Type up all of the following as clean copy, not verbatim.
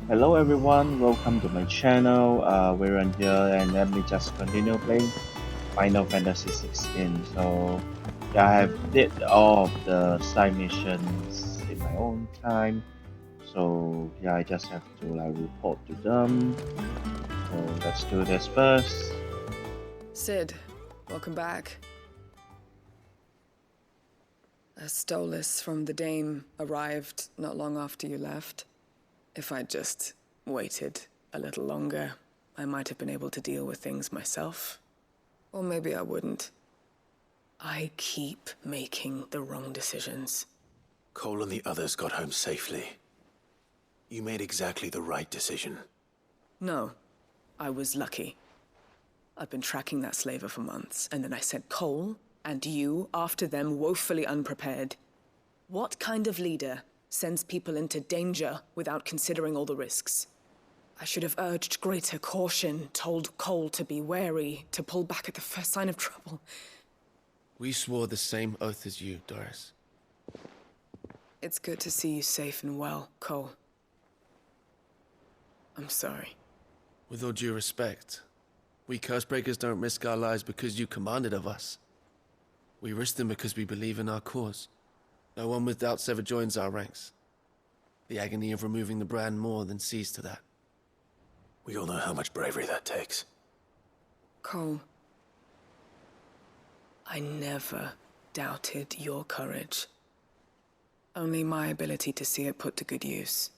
Hello everyone, welcome to my channel. We're on here and let me just continue playing Final Fantasy XVI. So yeah, I have did all of the side missions in my own time. So yeah, I just have to like report to them. So let's do this first. Sid, welcome back. A Stolas from the Dame arrived not long after you left. If I'd just waited a little longer, I might have been able to deal with things myself. Or maybe I wouldn't. I keep making the wrong decisions. Cole and the others got home safely. You made exactly the right decision. No, I was lucky. I've been tracking that slaver for months, and then I sent Cole and you after them woefully unprepared. What kind of leader sends people into danger without considering all the risks? I should have urged greater caution, told Cole to be wary, to pull back at the first sign of trouble. We swore the same oath as you, Doris. It's good to see you safe and well, Cole. I'm sorry. With all due respect, we Cursebreakers don't risk our lives because you commanded of us. We risk them because we believe in our cause. No one with doubts ever joins our ranks. The agony of removing the brand more than sees to that. We all know how much bravery that takes. Cole, I never doubted your courage. Only my ability to see it put to good use.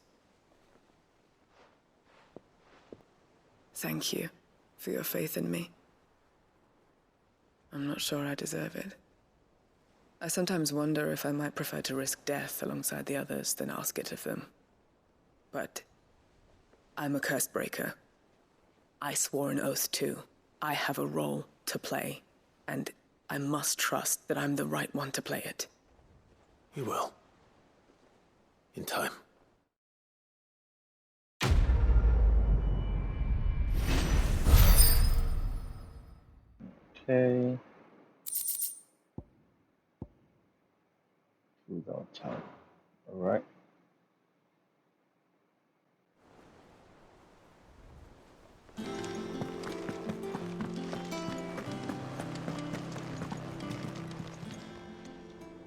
Thank you for your faith in me. I'm not sure I deserve it. I sometimes wonder if I might prefer to risk death alongside the others than ask it of them. But I'm a curse breaker. I swore an oath too. I have a role to play, and I must trust that I'm the right one to play it. You will. In time. Okay. Without time. Alright.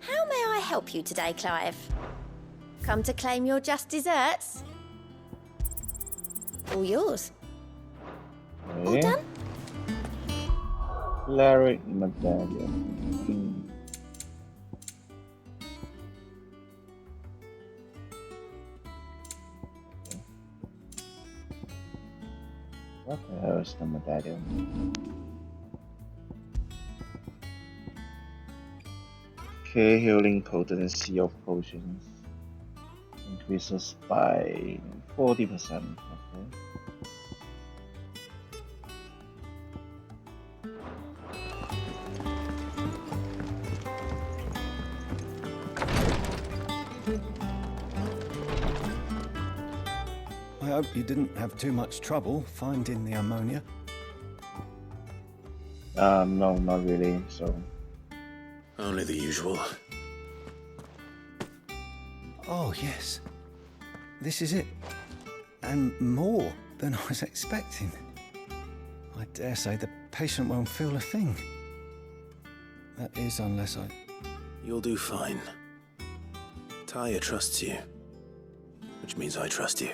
How may I help you today, Clive? Come to claim your just desserts? All yours. All Okay. done? Cleric medallion. What the hell is the medallion? Okay, healing potency of potions increases by 40%. Okay. I hope you didn't have too much trouble finding the ammonia. No, not really. So, Only the usual. Oh, yes. This is it. And more than I was expecting. I dare say the patient won't feel a thing. That is, unless I... You'll do fine. Tyre trusts you. Which means I trust you.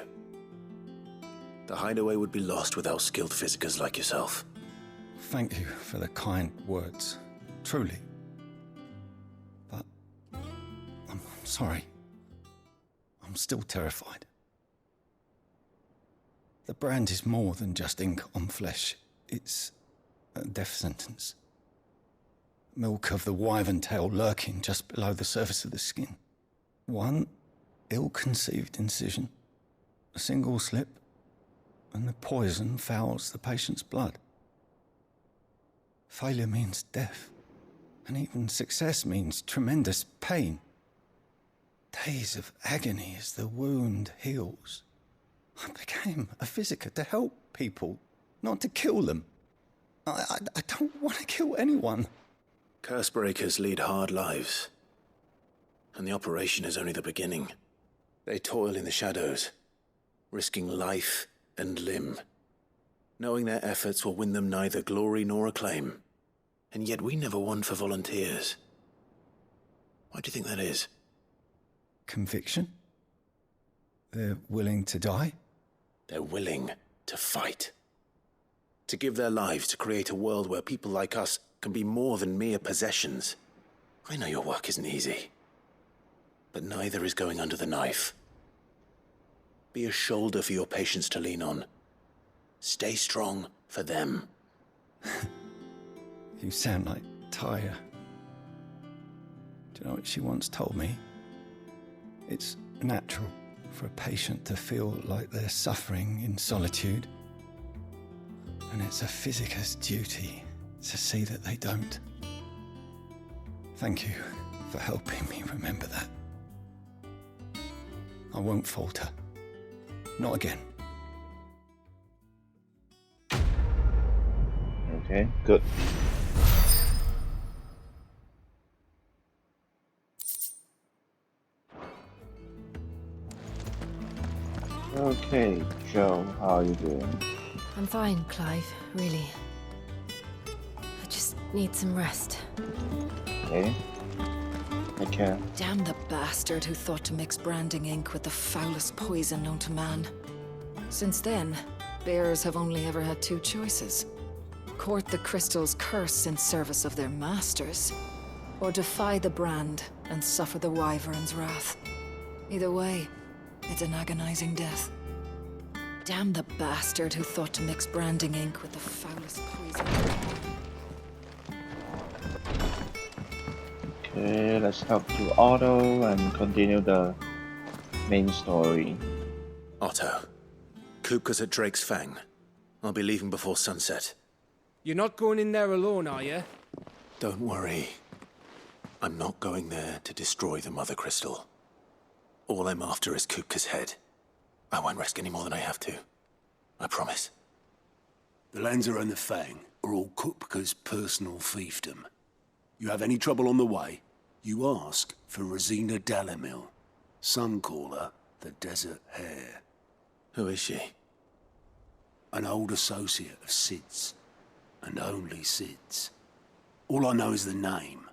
The hideaway would be lost without skilled physicers like yourself. Thank you for the kind words. Truly. But... I'm sorry. I'm still terrified. The brand is more than just ink on flesh. It's a death sentence. Milk of the wyvern tail lurking just below the surface of the skin. One ill-conceived incision, a single slip, and the poison fouls the patient's blood. Failure means death, and even success means tremendous pain. Days of agony as the wound heals. I became a physiker to help people, not to kill them. I don't want to kill anyone. Cursebreakers lead hard lives. And the operation is only the beginning. They toil in the shadows, risking life and limb, knowing their efforts will win them neither glory nor acclaim. And yet we never won for volunteers. Why do you think that is? Conviction? They're willing to die? They're willing to fight. To give their lives to create a world where people like us can be more than mere possessions. I know your work isn't easy, but neither is going under the knife. Be a shoulder for your patients to lean on. Stay strong for them. You sound like Tyre. Do you know what she once told me? It's natural for a patient to feel like they're suffering in solitude. And it's a physicist's duty to see that they don't. Thank you for helping me remember that. I won't falter. Not again. Okay, good. Okay, Joe, how are you doing? I'm fine, Clive, really. I just need some rest. Okay. Take care. Damn the bastard who thought to mix branding ink with the foulest poison known to man. Since then, bearers have only ever had two choices. Court the crystal's curse in service of their masters, or defy the brand and suffer the wyvern's wrath. Either way, it's an agonizing death. Damn the bastard who thought to mix branding ink with the foulest poison. Okay, let's talk to Otto and continue the main story. Otto, Kupka's at Drake's Fang. I'll be leaving before sunset. You're not going in there alone, are you? Don't worry. I'm not going there to destroy the Mother Crystal. All I'm after is Kupka's head. I won't risk any more than I have to. I promise. The lands around the Fang are all Kupka's personal fiefdom. You have any trouble on the way, you ask for RUZENA DALAMIL. Some call her the Desert Hare. Who is she? An old associate of Sid's, and only Sid's. All I know is the name,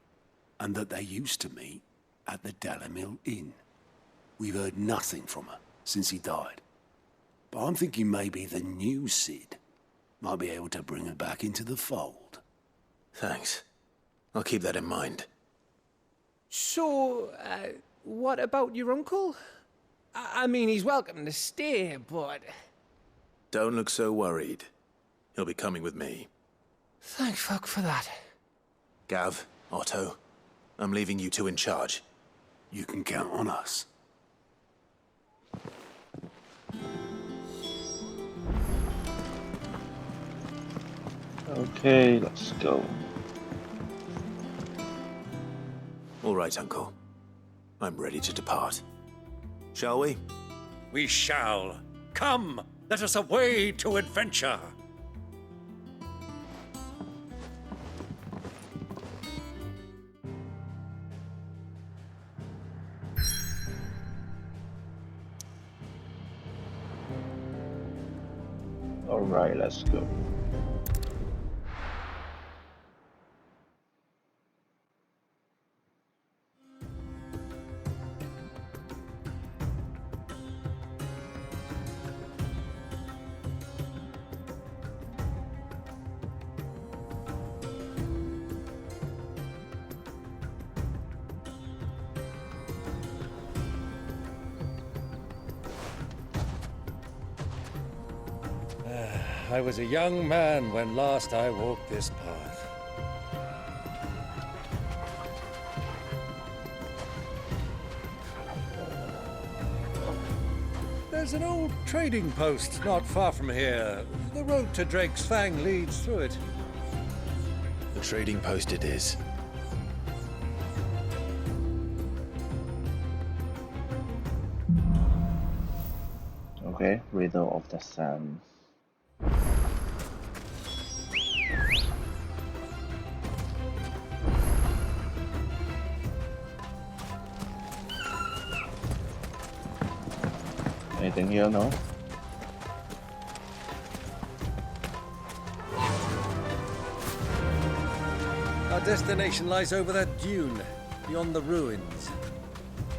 and that they used to meet at the DALAMIL Inn. We've heard nothing from her since he died. But I'm thinking maybe the new Sid might be able to bring her back into the fold. Thanks. I'll keep that in mind. So, what about your uncle? I mean, he's welcome to stay, but... Don't look so worried. He'll be coming with me. Thank fuck for that. Gav, Otto, I'm leaving you two in charge. You can count on us. Okay, let's go. All right, Uncle. I'm ready to depart. Shall we? We shall. Come, let us away to adventure. Alright, let's go. I was a young man when last I walked this path. There's an old trading post not far from here. The road to Drake's Fang leads through it. The trading post it is. Okay, Riddle of the Sands. Anything here? No? destination lies over that dune, beyond the ruins.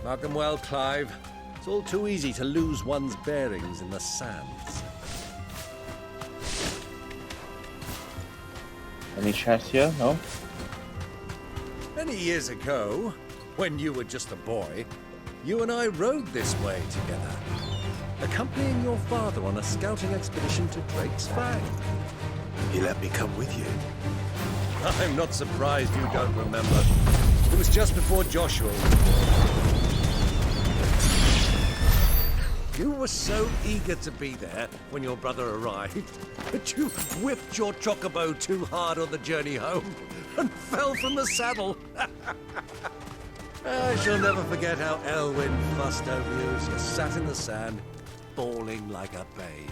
Mark them well, Clive. It's all too easy to lose one's bearings in the sands. Any chest here? No? Many years ago, when you were just a boy, you and I rode this way together, accompanying your father on a scouting expedition to Drake's Fang. He let me come with you. I'm not surprised you don't remember. It was just before Joshua was born. You were so eager to be there when your brother arrived that you whipped your chocobo too hard on the journey home and fell from the saddle. I shall never forget how Elwyn fussed over you as you sat in the sand, bawling like a babe.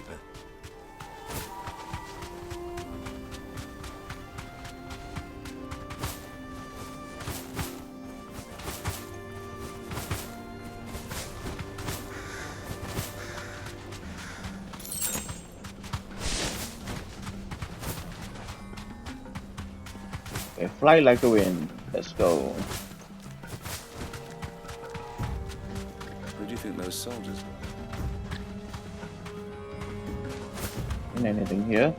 Okay, fly like the wind. Let's go. Who do you think those soldiers were? And anything here?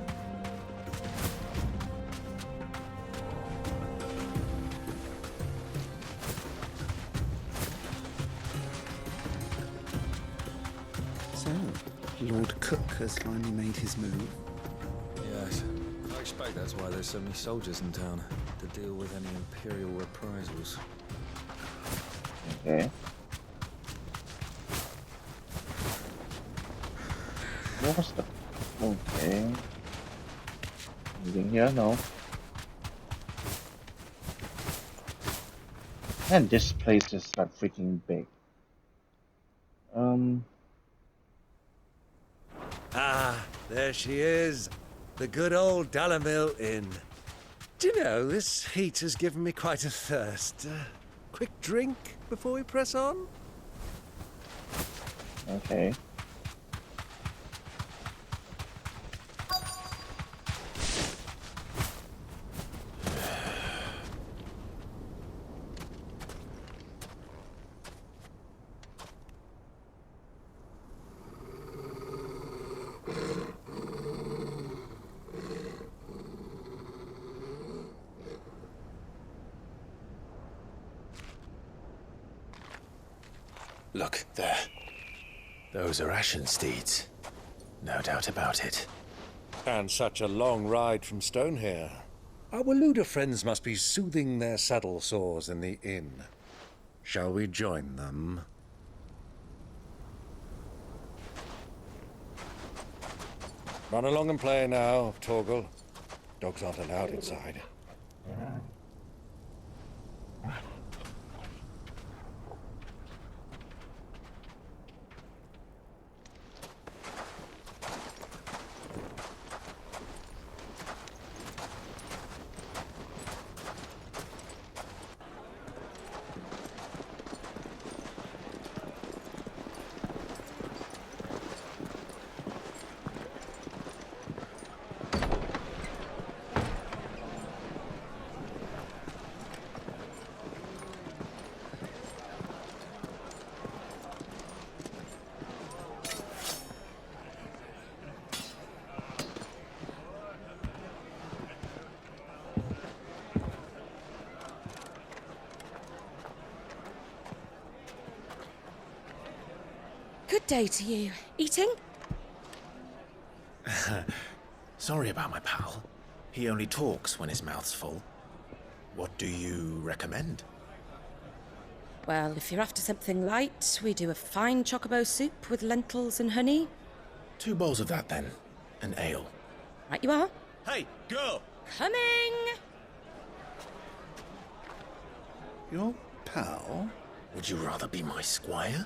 So, Lord Cook has finally made his move. Yes. I expect that's why there's so many soldiers in town, to deal with any Imperial reprisals. Okay. What was the... Okay. Anything here? No. And this place is like freaking big. Ah, there she is. The good old DALAMIL Inn. Do you know, this heat has given me quite a thirst. Quick drink before we press on? Okay. Look, there. Those are Ashen steeds. No doubt about it. And such a long ride from Stone here. Our Waluda friends must be soothing their saddle sores in the inn. Shall we join them? Run along and play now, Torgal. Dogs aren't allowed inside. Good day to you. Eating? Sorry about my pal. He only talks when his mouth's full. What do you recommend? Well, if you're after something light, we do a fine chocobo soup with lentils and honey. 2 bowls of that, then. An ale. Right you are. Hey, girl! Coming! Your pal? Would you rather be my squire?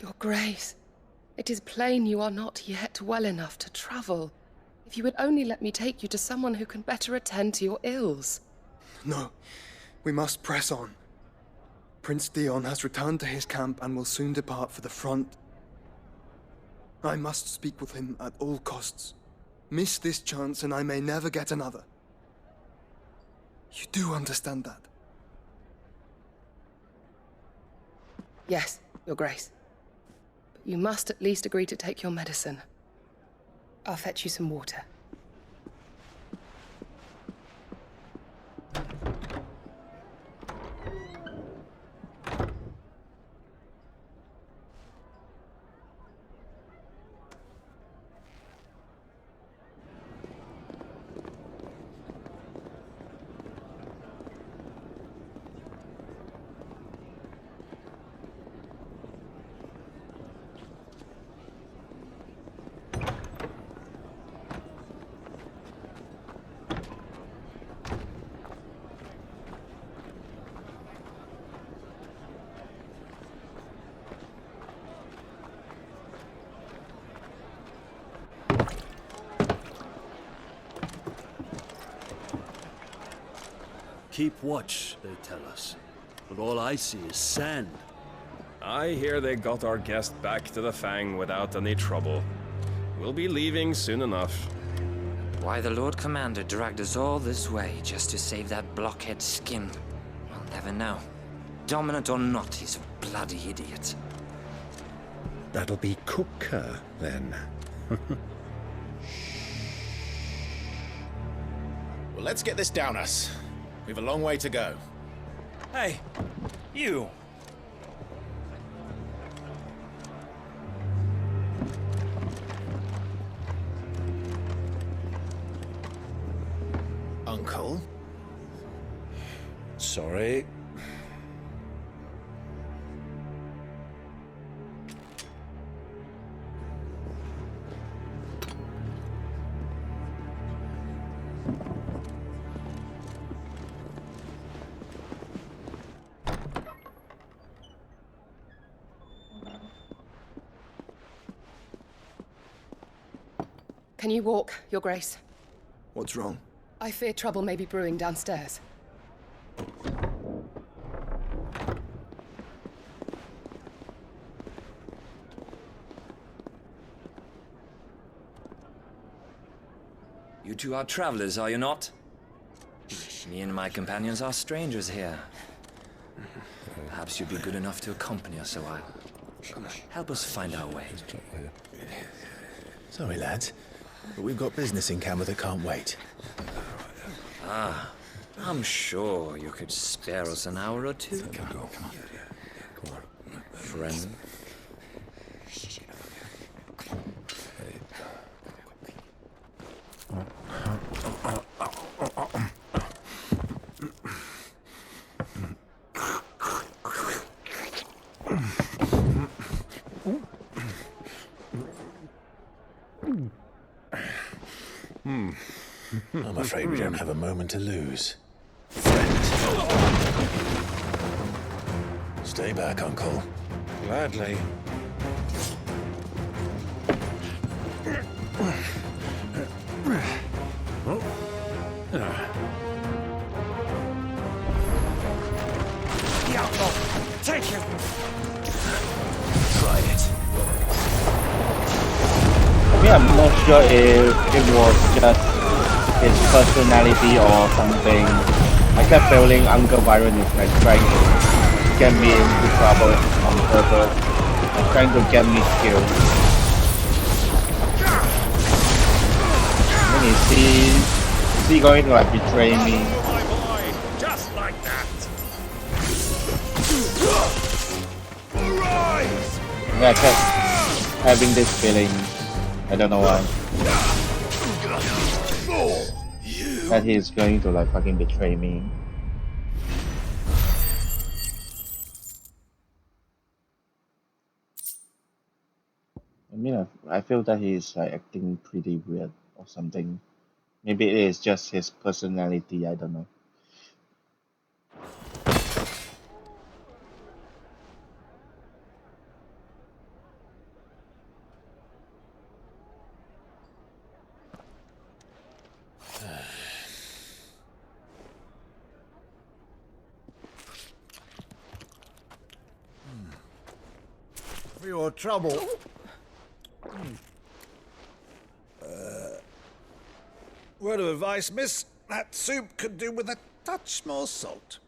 Your Grace, it is plain you are not yet well enough to travel. If you would only let me take you to someone who can better attend to your ills. No, we must press on. Prince Theon has returned to his camp and will soon depart for the front. I must speak with him at all costs. Miss this chance and I may never get another. You do understand that? Yes, Your Grace. But you must at least agree to take your medicine. I'll fetch you some water. Keep watch, they tell us. But all I see is sand. I hear they got our guest back to the Fang without any trouble. We'll be leaving soon enough. Why the Lord Commander dragged us all this way just to save that blockhead skin, we'll never know. Dominant or not, he's a bloody idiot. That'll be Cooker, then. Well, let's get this down us. We've a long way to go. Hey, you! Uncle? Sorry. Can you walk, Your Grace? What's wrong? I fear trouble may be brewing downstairs. You two are travelers, are you not? Me and my companions are strangers here. Perhaps you'd be good enough to accompany us a while. Help us find our way. Sorry, lads, but we've got business in camera that can't wait. Ah, I'm sure you could spare us an hour or two. Come on. Friend. I'm afraid we don't have a moment to lose. Stay back, Uncle. Gladly. The outlaw! Take him! Try it. I mean, I'm not sure if it was just his personality or something. I kept feeling Uncle Byron is like trying to get me into trouble on purpose, trying to get me killed. I mean, is he going to like betray me? Just like that. Yeah, I kept having this feeling. I don't know why. That he's going to like fucking betray me. I mean, I feel that he's like acting pretty weird or something. Maybe it is just his personality, I don't know. for your trouble. Word of advice, miss. That soup could do with a touch more salt.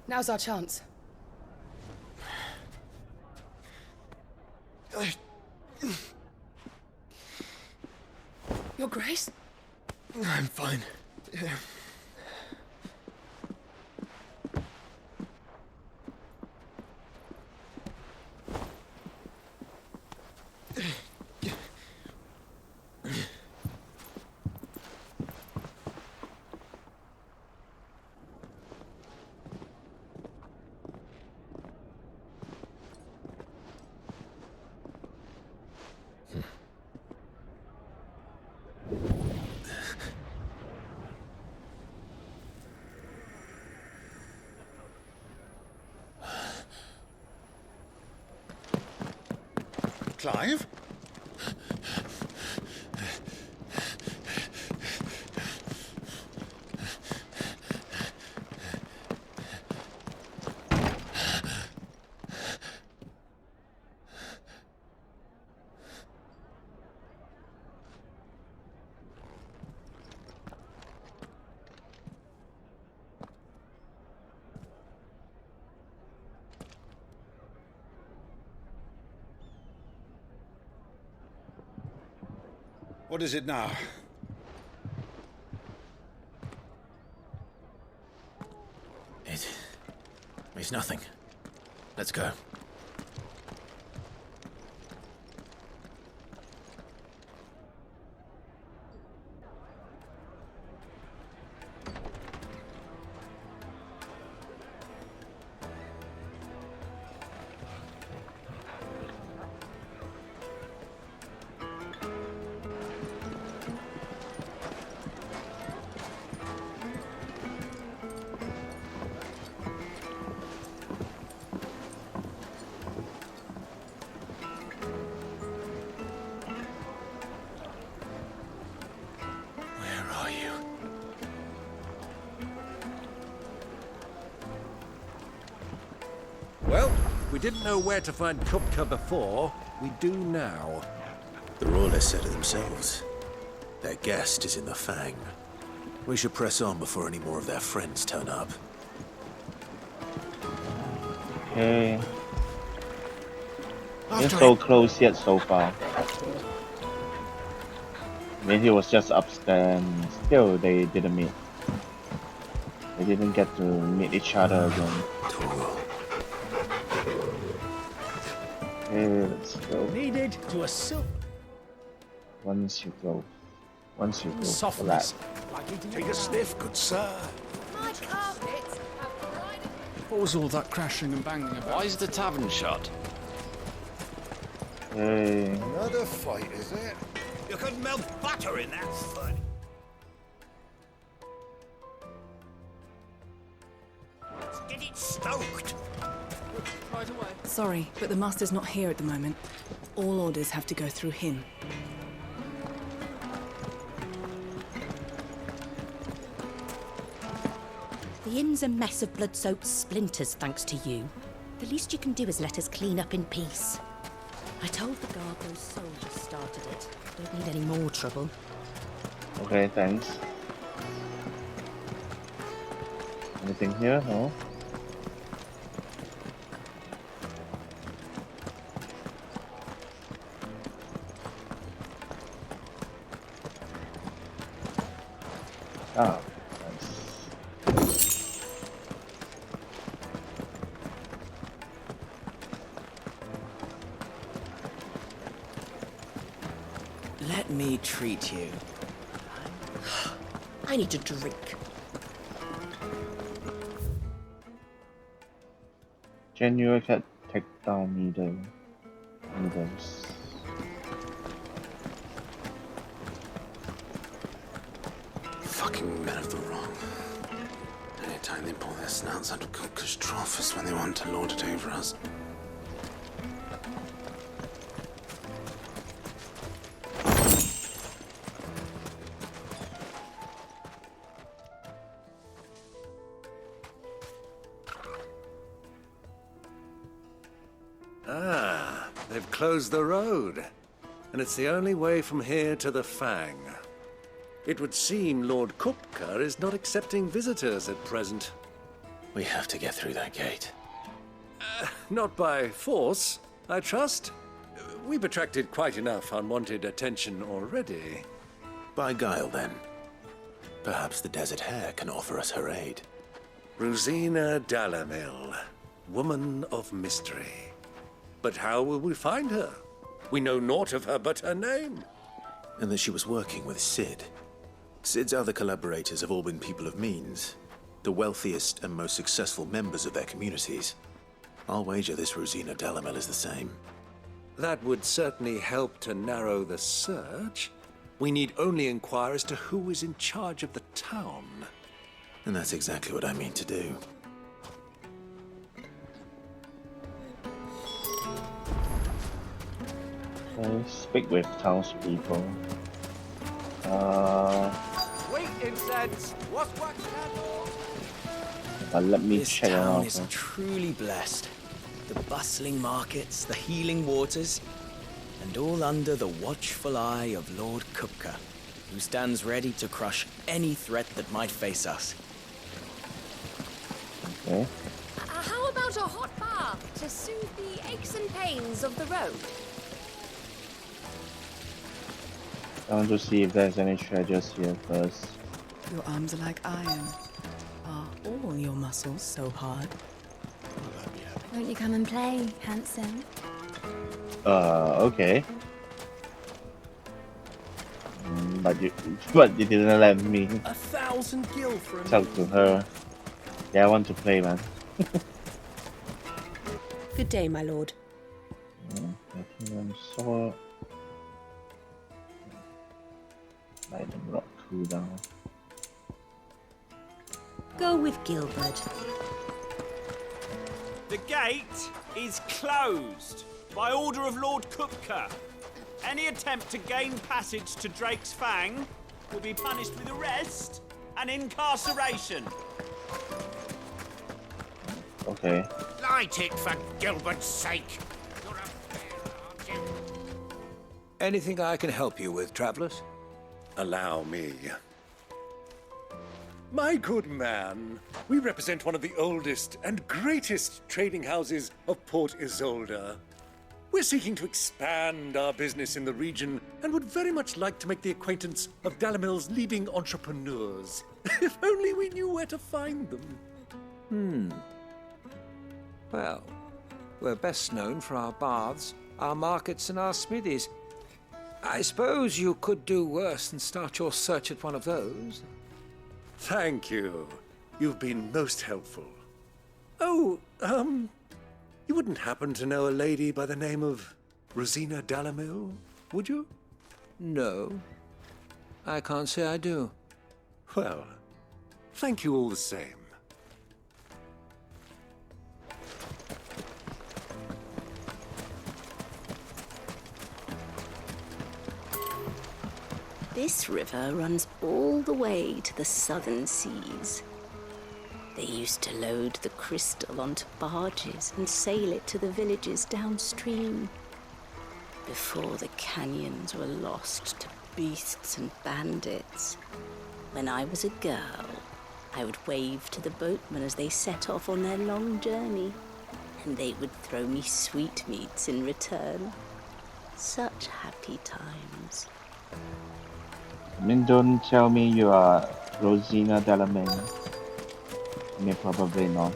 Now's our chance. Your Grace? I'm fine. Yeah. Clive? What is it now? It's nothing. Let's go. Well, we didn't know where to find Kupka before. We do now. The Royalists said it themselves. Their guest is in the Fang. We should press on before any more of their friends turn up. Okay. We're so close yet so far. I mean, he was just upstairs and still they didn't meet. They didn't get to meet each other again. Okay, let's go. Needed to a silk. Once you go for that. Softness. Take a sniff, good sir. My carpets have dried. What was all that crashing and banging about? Why is the tavern shut? Hey. Another fight, is it? You could melt butter in that foot. Get it stoked. Right away. Sorry, but the Master's not here at the moment. All orders have to go through him. The inn's a mess of blood-soaked splinters, thanks to you. The least you can do is let us clean up in peace. I told the guard those soldiers started it. Don't need any more trouble. Okay, thanks. Anything here? No? Ah, nice. Let me treat you. I need a drink. Genuine down needles. Fucking men of the wrong. Anytime they pull their snouts out of Cook's trough is when they want to lord it over us. Ah, they've closed the road. And it's the only way from here to the Fang. It would seem Lord Kupka is not accepting visitors at present. We have to get through that gate. Not by force, I trust. We've attracted quite enough unwanted attention already. By guile, then. Perhaps the Desert Hare can offer us her aid. RUZENA DALAMIL, woman of mystery. But how will we find her? We know naught of her but her name. And that she was working with Sid. Sid's other collaborators have all been people of means, the wealthiest and most successful members of their communities. I'll wager this RUZENA DALAMIL is the same. That would certainly help to narrow the search. We need only inquire as to who is in charge of the town. And that's exactly what I mean to do. Okay, speak with townspeople. Wait, incense! What's wax candle? Let me This check it town out. is truly blessed. The bustling markets, the healing waters, and all under the watchful eye of Lord Kupka, who stands ready to crush any threat that might face us. Okay. How about a hot bath to soothe the aches and pains of the road? I want to see if there's any treasures here first. Your arms are like iron. Are all your muscles so hard? Won't you come and play, handsome? Okay. But you didn't let me 1,000 gil for a talk to her. Yeah, I want to play, man. Good day, my lord. Sword. Light and rock cooldown. Go with Gilbert. The gate is closed by order of Lord Kupka. Any attempt to gain passage to Drake's Fang will be punished with arrest and incarceration. Okay. Light it for Gilbert's sake. Anything I can help you with, travelers? Allow me. My good man, we represent one of the oldest and greatest trading houses of Port Isolde. We're seeking to expand our business in the region and would very much like to make the acquaintance of Dalamil's leading entrepreneurs. If only we knew where to find them. Well, we're best known for our baths, our markets, and our smithies. I suppose you could do worse than start your search at one of those. Thank you. You've been most helpful. Oh, you wouldn't happen to know a lady by the name of RUZENA DALAMIL, would you? No. I can't say I do. Well, thank you all the same. This river runs all the way to the southern seas. They used to load the crystal onto barges and sail it to the villages downstream. Before the canyons were lost to beasts and bandits. When I was a girl, I would wave to the boatmen as they set off on their long journey, and they would throw me sweetmeats in return. Such happy times. I mean, don't tell me you are RUZENA DALAMIL. I mean, probably not.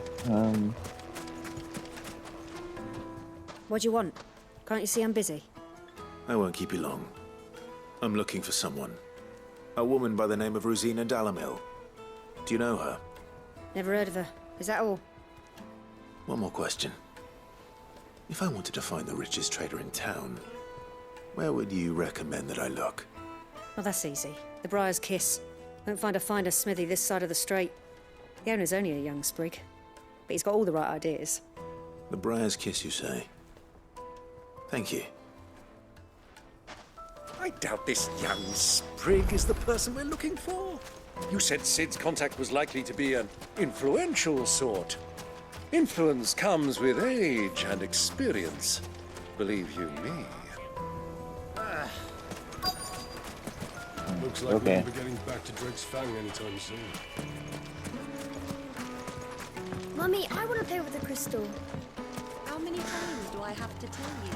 What do you want? Can't you see I'm busy? I won't keep you long. I'm looking for someone. A woman by the name of RUZENA DALAMIL. Do you know her? Never heard of her. Is that all? One more question. If I wanted to find the richest trader in town, where would you recommend that I look? Well, that's easy. The Briar's Kiss. Won't find a finer smithy this side of the strait. The owner's only a young sprig, but he's got all the right ideas. The Briar's Kiss, you say? Thank you. I doubt this young sprig is the person we're looking for. You said Sid's contact was likely to be an influential sort. Influence comes with age and experience. Believe you me. Looks like we won't be getting back to Drake's Fang anytime soon. Mummy, I want to play with the crystal. How many times do I have to tell you?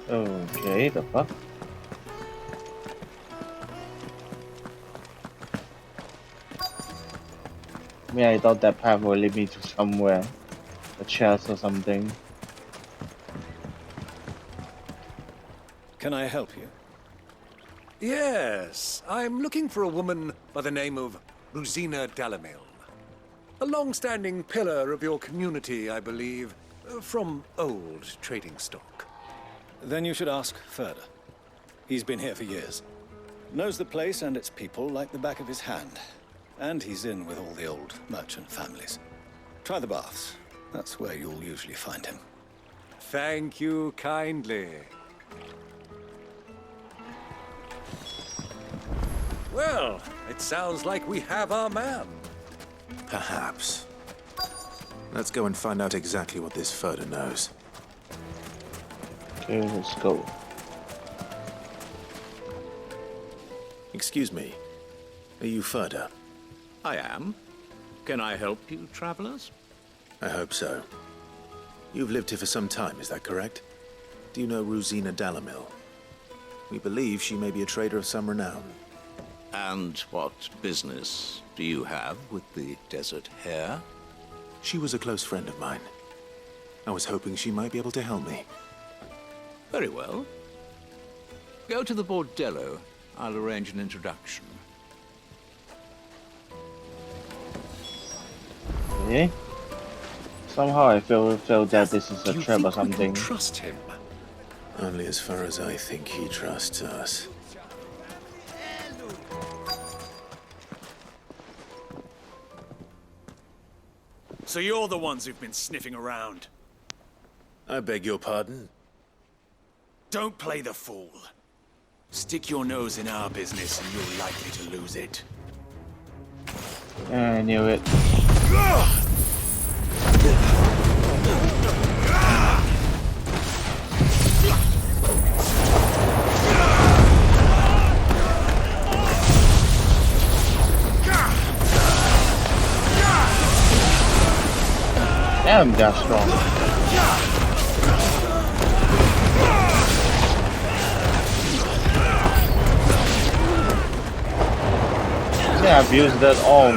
Okay, the fuck? I mean, I thought that path would lead me to somewhere. A chest or something. Can I help you? Yes, I'm looking for a woman by the name of RUZENA DALAMIL. A long-standing pillar of your community, I believe, from old trading stock. Then you should ask further. He's been here for years. Knows the place and its people like the back of his hand. And he's in with all the old merchant families. Try the baths. That's where you'll usually find him. Thank you kindly. Well, it sounds like we have our man. Perhaps. Let's go and find out exactly what this Furter knows. Okay, let's go. Excuse me. Are you Furter? I am. Can I help you, travelers? I hope so. You've lived here for some time, is that correct? Do you know RUZENA DALAMIL? We believe she may be a trader of some renown. And what business do you have with the desert hare? She was a close friend of mine. I was hoping she might be able to help me. Very well. Go to the bordello. I'll arrange an introduction. Okay. Somehow I feel that this is a trap or something. Trust him. Only as far as I think he trusts us. So you're the ones who've been sniffing around. I beg your pardon? Don't play the fool. Stick your nose in our business and you're likely to lose it. I knew it. Damn, that's strong. Yeah, I've used that all of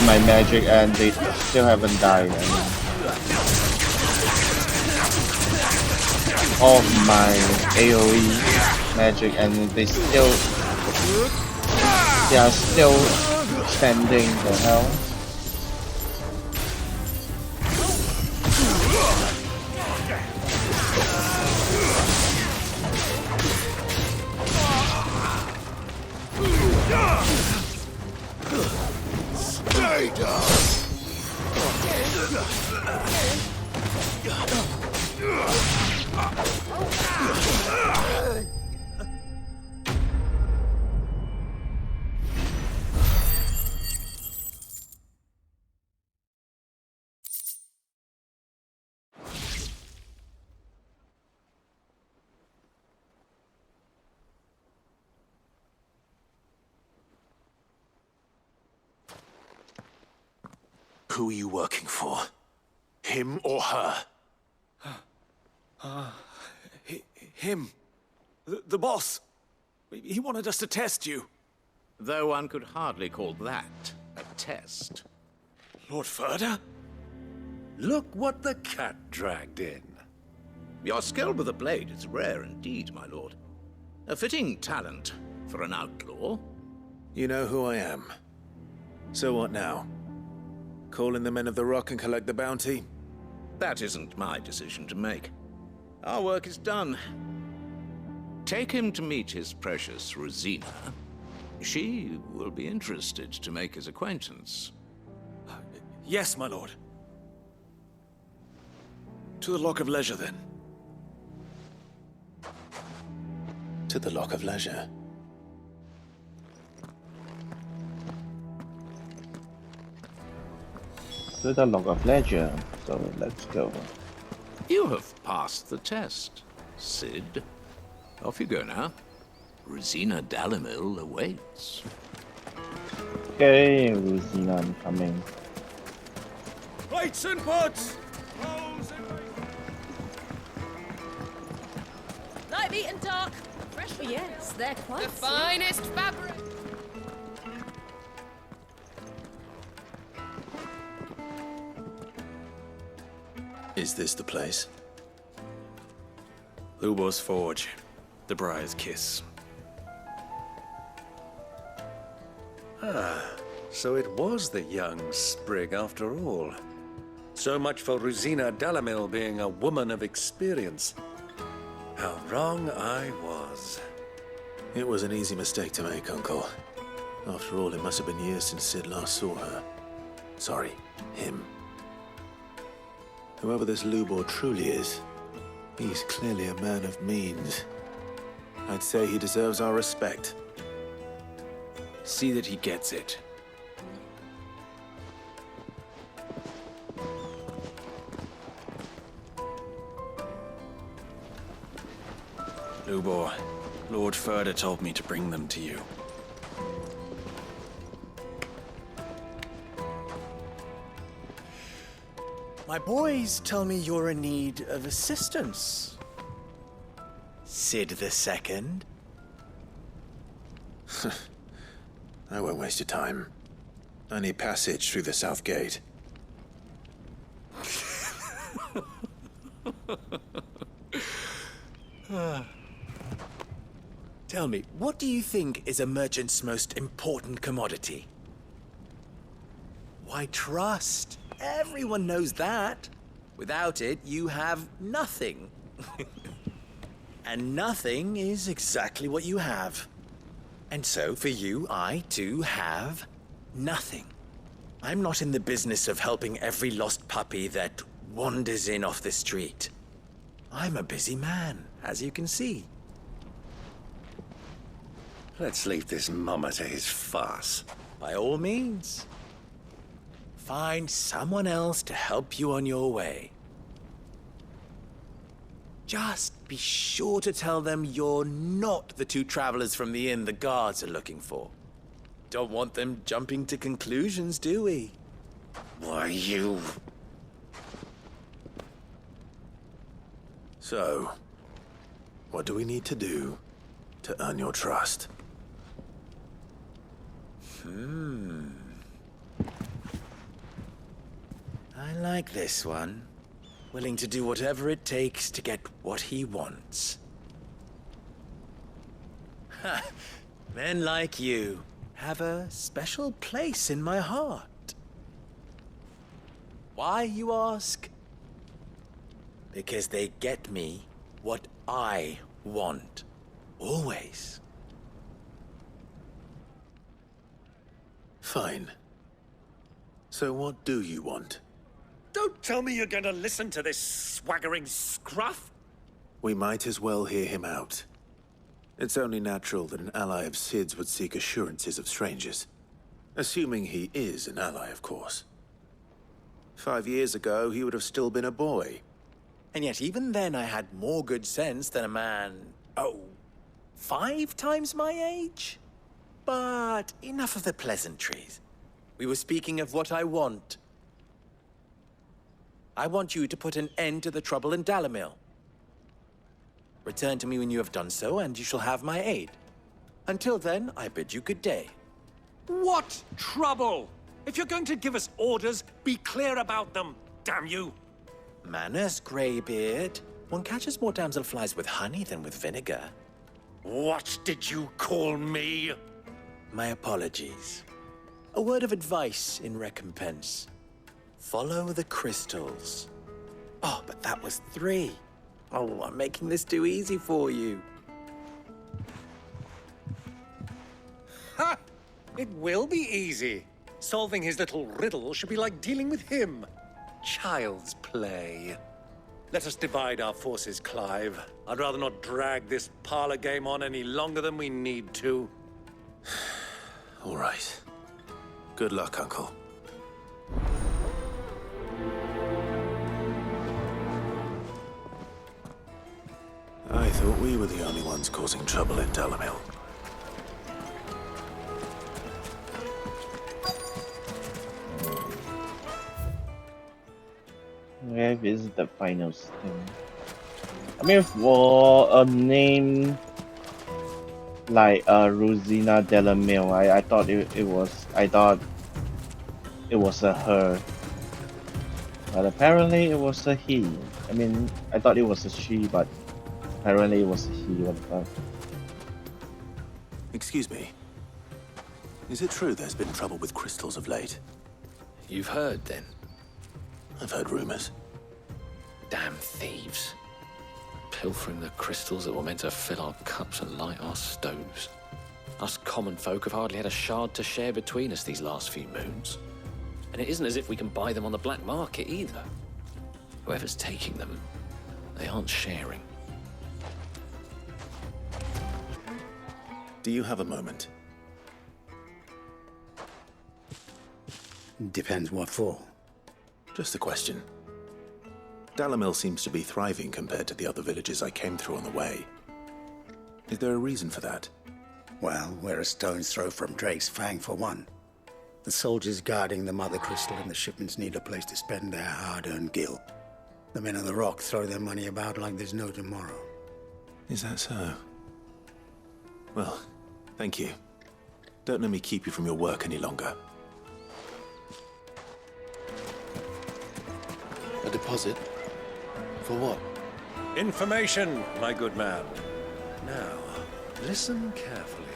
my magic and they still haven't died. I mean, all of my AoE magic and they are still standing. The hell. Stay down. Who are you working for? Him or her? Him. The boss. He wanted us to test you. Though one could hardly call that a test. Lord Furter? Look what the cat dragged in. Your skill with the blade is rare indeed, my lord. A fitting talent for an outlaw. You know who I am. So what now? Call in the Men of the Rock and collect the bounty? That isn't my decision to make. Our work is done. Take him to meet his precious RUZENA. She will be interested to make his acquaintance. Yes, my lord. To the Lock of Leisure, then. To the Lock of Leisure. To the Lock of Leisure. So let's go. You have passed the test, Cid. Off you go now. RUZENA DALAMIL awaits. Okay, RUZENA, I'm coming. Plates and pots! Light, meat, and dark. Fresh. Oh, yes, they're quite The finest fabric. Is this the place? Lubor's Forge. The Briar's Kiss. Ah, so it was the young sprig after all. So much for RUZENA DALAMIL being a woman of experience. How wrong I was. It was an easy mistake to make, Uncle. After all, it must have been years since Cid last saw her. Sorry, him. Whoever this Lubor truly is, he's clearly a man of means. I'd say he deserves our respect. See that he gets it. Lubor, Lord Ferda told me to bring them to you. My boys tell me you're in need of assistance. Cid II? I won't waste your time. I need passage through the south gate. Tell me, what do you think is a merchant's most important commodity? Why, trust. Everyone knows that. Without it, you have nothing. And nothing is exactly what you have. And so, for you, I, too, have nothing. I'm not in the business of helping every lost puppy that wanders in off the street. I'm a busy man, as you can see. Let's leave this mummer to his farce. By all means. Find someone else to help you on your way. Just be sure to tell them you're not the two travelers from the inn the guards are looking for. Don't want them jumping to conclusions, do we? Why, you... So, what do we need to do to earn your trust? I like this one. Willing to do whatever it takes to get what he wants. Ha! Men like you have a special place in my heart. Why, you ask? Because they get me what I want. Always. Fine. So what do you want? Don't tell me you're going to listen to this swaggering scruff! We might as well hear him out. It's only natural that an ally of Cid's would seek assurances of strangers. Assuming he is an ally, of course. 5 years ago, he would have still been a boy. And yet even then I had more good sense than a man, 5 times my age? But enough of the pleasantries. We were speaking of what I want. I want you to put an end to the trouble in DALAMIL. Return to me when you have done so, and you shall have my aid. Until then, I bid you good day. What trouble? If you're going to give us orders, be clear about them, damn you! Manners, Greybeard. One catches more damselflies with honey than with vinegar. What did you call me? My apologies. A word of advice in recompense. Follow the crystals. Oh, but that was 3. Oh, I'm making this too easy for you. Ha! It will be easy. Solving his little riddle should be like dealing with him. Child's play. Let us divide our forces, Clive. I'd rather not drag this parlor game on any longer than we need to. All right. Good luck, Uncle. I thought we were the only ones causing trouble in DALAMIL. Where is the final thing? I mean, for a name like RUZENA DALAMIL, I thought it was a her, but apparently it was a he. I mean, I thought it was a she, but apparently it was a he. What the fuck? Excuse me. Is it true there's been trouble with crystals of late? You've heard, then? I've heard rumors. Damn thieves. Pilfering the crystals that were meant to fill our cups and light our stoves. Us common folk have hardly had a shard to share between us these last few moons. And it isn't as if we can buy them on the black market either. Whoever's taking them, they aren't sharing. Do you have a moment? Depends what for. Just a question. DALAMIL seems to be thriving compared to the other villages I came through on the way. Is there a reason for that? Well, we're a stone's throw from Drake's Fang for one. The soldiers guarding the Mothercrystal and the shipments need a place to spend their hard-earned gil. The men of the Rock throw their money about like there's no tomorrow. Is that so? Well, thank you. Don't let me keep you from your work any longer. A deposit? For what? Information, my good man. Now, listen carefully.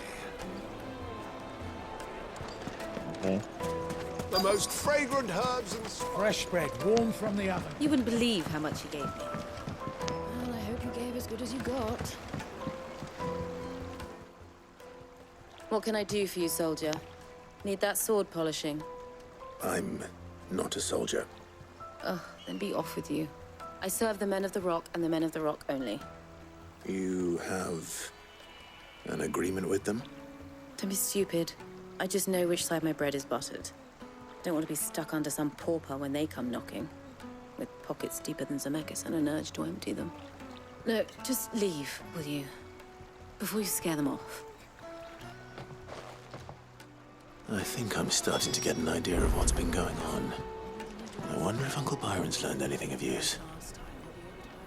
Okay. The most fragrant herbs and fresh bread, warm from the oven. You wouldn't believe how much he gave me. Well, I hope you gave as good as you got. What can I do for you, soldier? Need that sword polishing? I'm not a soldier. Ugh, then be off with you. I serve the men of the Rock and the men of the Rock only. You have an agreement with them? Don't be stupid. I just know which side my bread is buttered. Don't want to be stuck under some pauper when they come knocking. With pockets deeper than Zemeckis and an urge to empty them. No, just leave, will you? Before you scare them off. I think I'm starting to get an idea of what's been going on. I wonder if Uncle Byron's learned anything of use.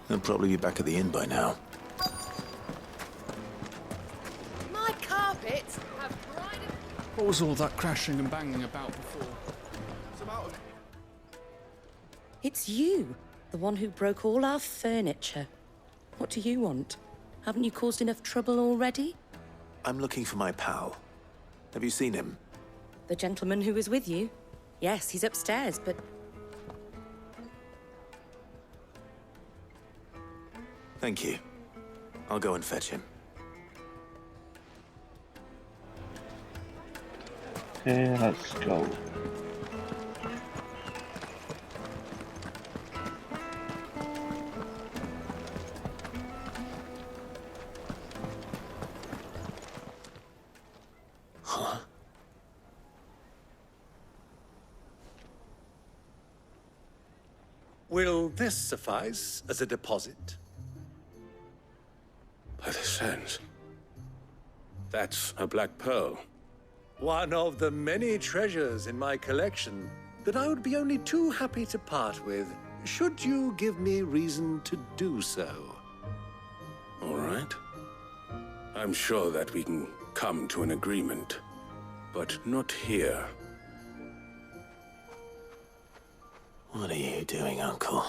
He'll probably be back at the inn by now. My carpets have dried. What was all that crashing and banging about before? It's you, the one who broke all our furniture. What do you want? Haven't you caused enough trouble already? I'm looking for my pal. Have you seen him? The gentleman who was with you? Yes, he's upstairs, but... Thank you. I'll go and fetch him. Okay, let's go. Huh? Will this suffice as a deposit? By the sands. That's a black pearl. One of the many treasures in my collection that I would be only too happy to part with, should you give me reason to do so. All right. I'm sure that we can come to an agreement, but not here. What are you doing, Uncle?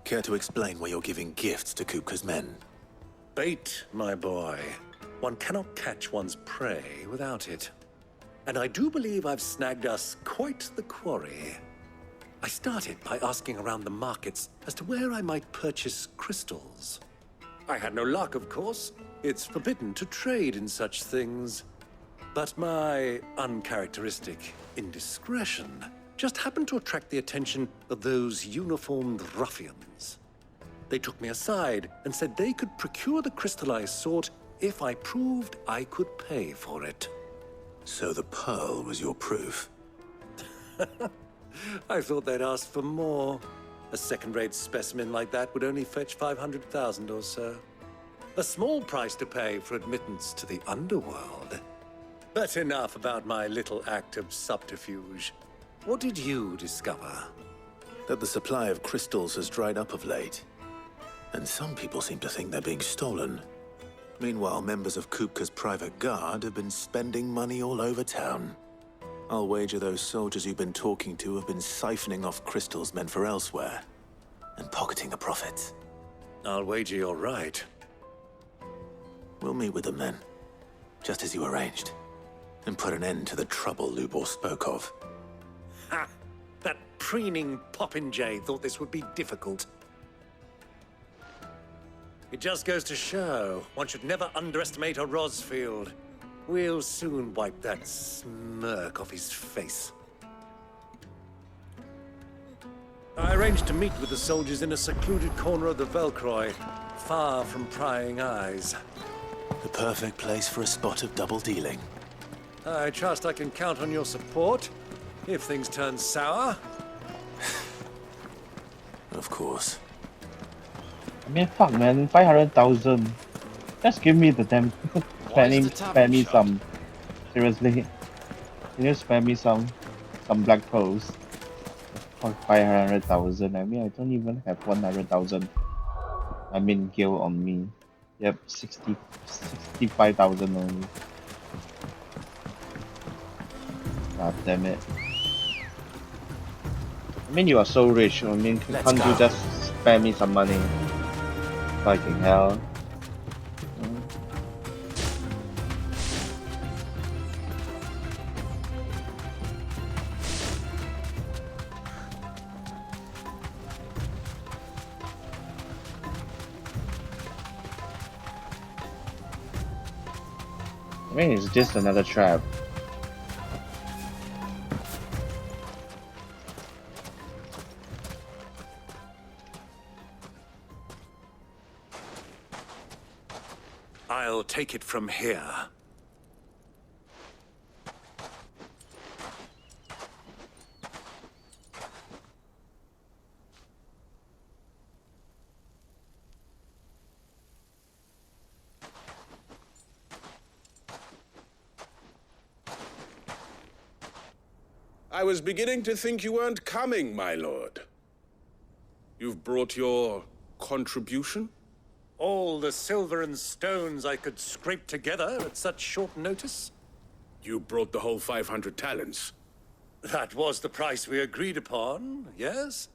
Care to explain why you're giving gifts to Kupka's men? Bait, my boy. One cannot catch one's prey without it. And I do believe I've snagged us quite the quarry. I started by asking around the markets as to where I might purchase crystals. I had no luck, of course. It's forbidden to trade in such things. But my uncharacteristic indiscretion just happened to attract the attention of those uniformed ruffians. They took me aside and said they could procure the crystal I sought if I proved I could pay for it. So the pearl was your proof? I thought they'd ask for more. A second-rate specimen like that would only fetch 500,000 or so. A small price to pay for admittance to the underworld. But enough about my little act of subterfuge. What did you discover? That the supply of crystals has dried up of late. And some people seem to think they're being stolen. Meanwhile, members of Kupka's private guard have been spending money all over town. I'll wager those soldiers you've been talking to have been siphoning off crystals meant for elsewhere, and pocketing the profits. I'll wager you're right. We'll meet with them then, just as you arranged, and put an end to the trouble Lubor spoke of. Ha! That preening popinjay thought this would be difficult. It just goes to show, one should never underestimate a Rosfield. We'll soon wipe that smirk off his face. I arranged to meet with the soldiers in a secluded corner of the Velcroy, far from prying eyes. The perfect place for a spot of double dealing. I trust I can count on your support, if things turn sour. Of course. I mean, fuck, man, 500,000. Just give me the damn. Spare me some. Seriously, can you spare me some black pearls for 500,000? I mean, I don't even have 100,000. I mean, gil on me. Yep, 65,000 only. God damn it. I mean, you are so rich. I mean, can't you just spare me some money? Fucking hell. I mean, it's just another trap. I'll take it from here. I was beginning to think you weren't coming, my lord. You've brought your contribution? All the silver and stones I could scrape together at such short notice? You brought the whole 500 talents. That was the price we agreed upon, yes?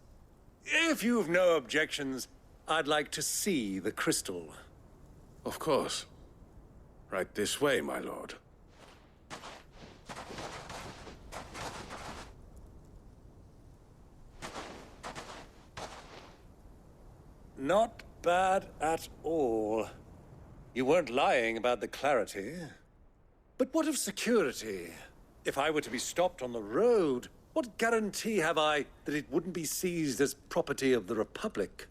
If you've no objections, I'd like to see the crystal. Of course. Right this way, my lord. Not bad at all. You weren't lying about the clarity. But what of security? If I were to be stopped on the road, what guarantee have I that it wouldn't be seized as property of the Republic?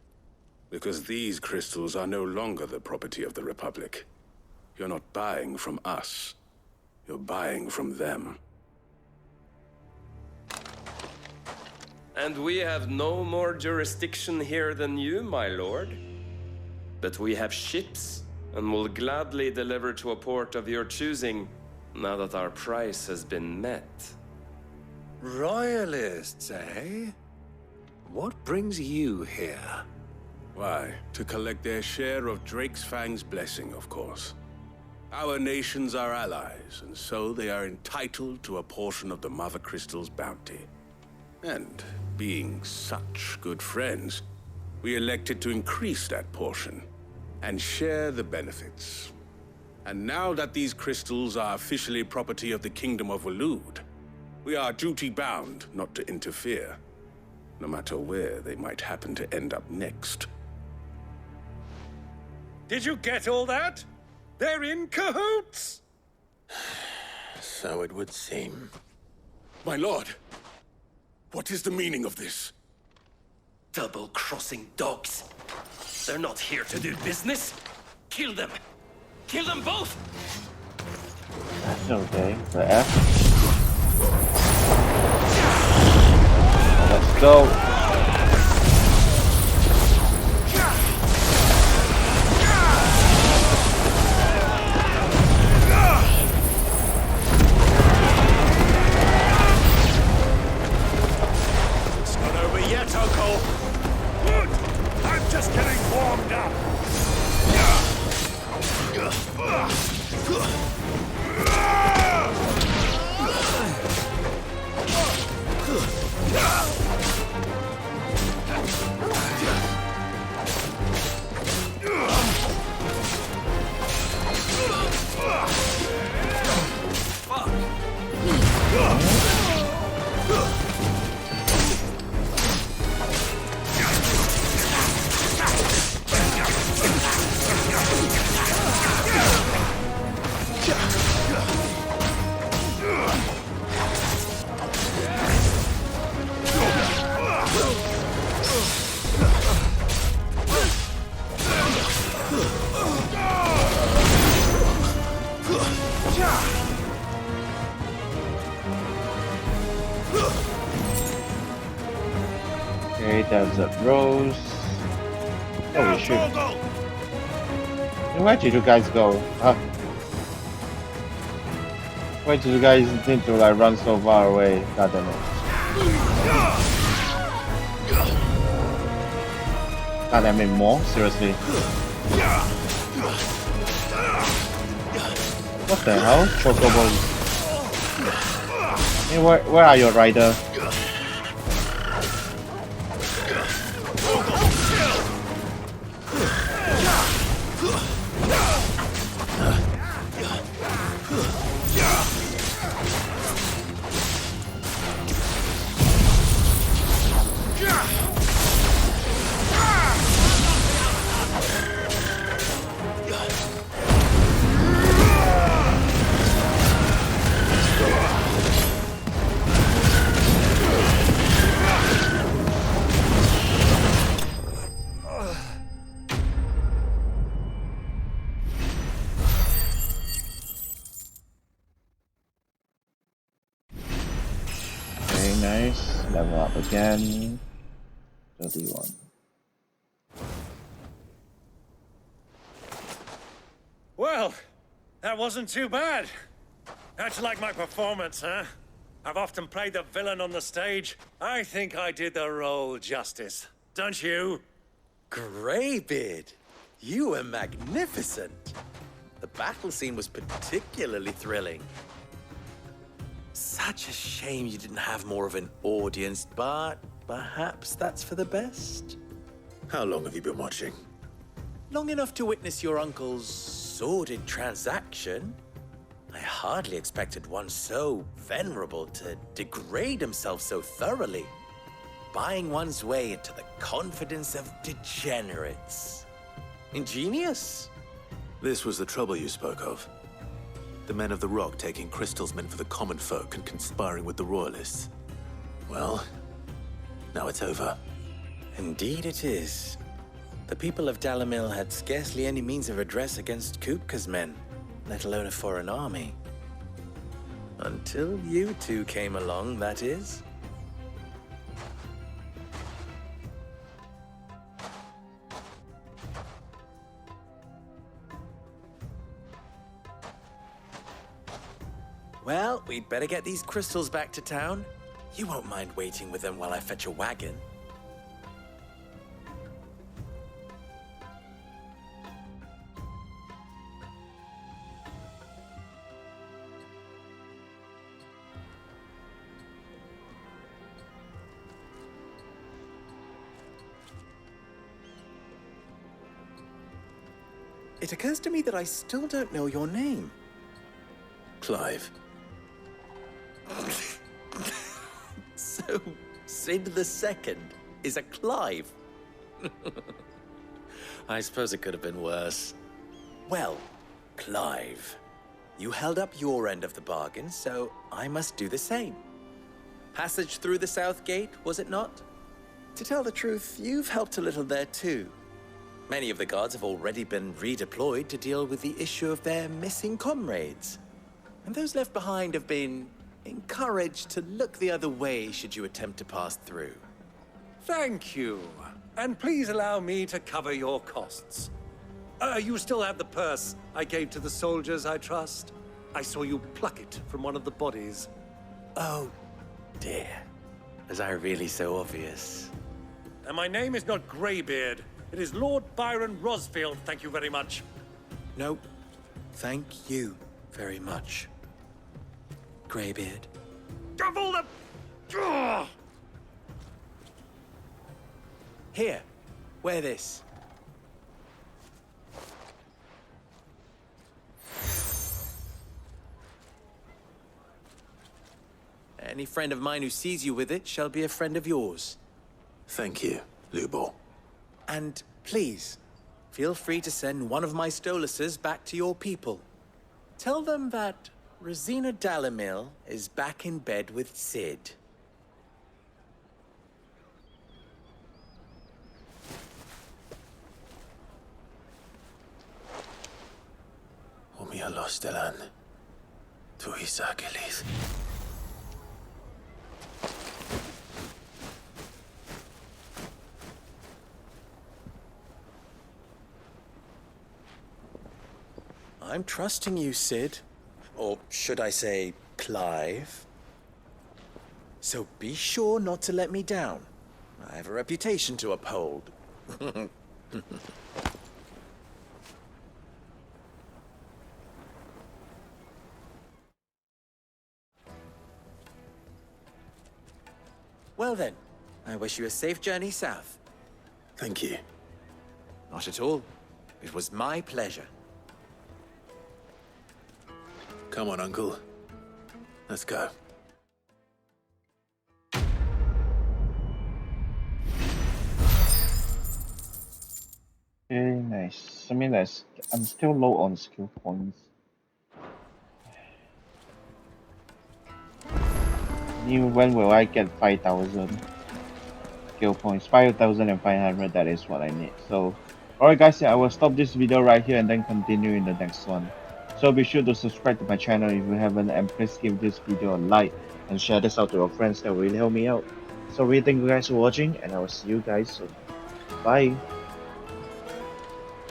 Because these crystals are no longer the property of the Republic. You're not buying from us. You're buying from them. And we have no more jurisdiction here than you, my lord. But we have ships, and will gladly deliver to a port of your choosing, now that our price has been met. Royalists, eh? What brings you here? Why, to collect their share of Drake's Fang's blessing, of course. Our nations are allies, and so they are entitled to a portion of the Mothercrystals' bounty. And being such good friends, we elected to increase that portion and share the benefits. And now that these crystals are officially property of the Kingdom of Waloed, we are duty-bound not to interfere, no matter where they might happen to end up next. Did you get all that? They're in cahoots! So it would seem. My lord, what is the meaning of this? Double-crossing dogs. They're not here to do business. Kill them. Kill them both! Okay, the F. Let's go. It's not over yet, Uncle. Good. I'm just getting warmed up. Okay, there's a Rose. Oh, we should. Where did you guys go? Why did you guys need to like run so far away? God damn it. God damn it, more? Seriously. What the hell? Chocobos. Hey, where are your rider? Nice. Level up again. 31. Well, that wasn't too bad. How'd you like my performance, huh? I've often played the villain on the stage. I think I did the role justice. Don't you? Greybeard, you were magnificent. The battle scene was particularly thrilling. Such a shame you didn't have more of an audience, but perhaps that's for the best. How long have you been watching? Long enough to witness your uncle's sordid transaction. I hardly expected one so venerable to degrade himself so thoroughly, buying one's way into the confidence of degenerates. Ingenious. This was the trouble you spoke of. The men of the Rock taking crystals meant for the common folk and conspiring with the Royalists. Well, now it's over. Indeed it is. The people of DALAMIL had scarcely any means of redress against Kupka's men, let alone a foreign army. Until you two came along, that is. Well, we'd better get these crystals back to town. You won't mind waiting with them while I fetch a wagon. It occurs to me that I still don't know your name. Clive. So, Sid the Second is a Clive? I suppose it could have been worse. Well, Clive, you held up your end of the bargain, so I must do the same. Passage through the South Gate, was it not? To tell the truth, you've helped a little there too. Many of the guards have already been redeployed to deal with the issue of their missing comrades. And those left behind have been encouraged to look the other way should you attempt to pass through. Thank you. And please allow me to cover your costs. You still have the purse I gave to the soldiers, I trust? I saw you pluck it from one of the bodies. Oh, dear. Was I really so obvious? And my name is not Greybeard. It is Lord Byron Rosfield, thank you very much. Nope. Thank you very much, Greybeard. Double the... Ugh! Here, wear this. Any friend of mine who sees you with it shall be a friend of yours. Thank you, Lubo. And please, feel free to send one of my Stoluses back to your people. Tell them that Rosina DALAMIL is back in bed with Sid. Umia los delan. Tu isakelis. I'm trusting you, Sid. Or should I say, Clive? So be sure not to let me down. I have a reputation to uphold. Well then, I wish you a safe journey south. Thank you. Not at all. It was my pleasure. Come on, Uncle. Let's go. Very nice. I mean, I'm still low on skill points. When will I get 5,000 skill points? 5,500, that is what I need. So, alright guys, yeah, I will stop this video right here and then continue in the next one. So be sure to subscribe to my channel if you haven't, and please give this video a like and share this out to your friends. That will really help me out. So really thank you guys for watching, and I will see you guys soon. Bye.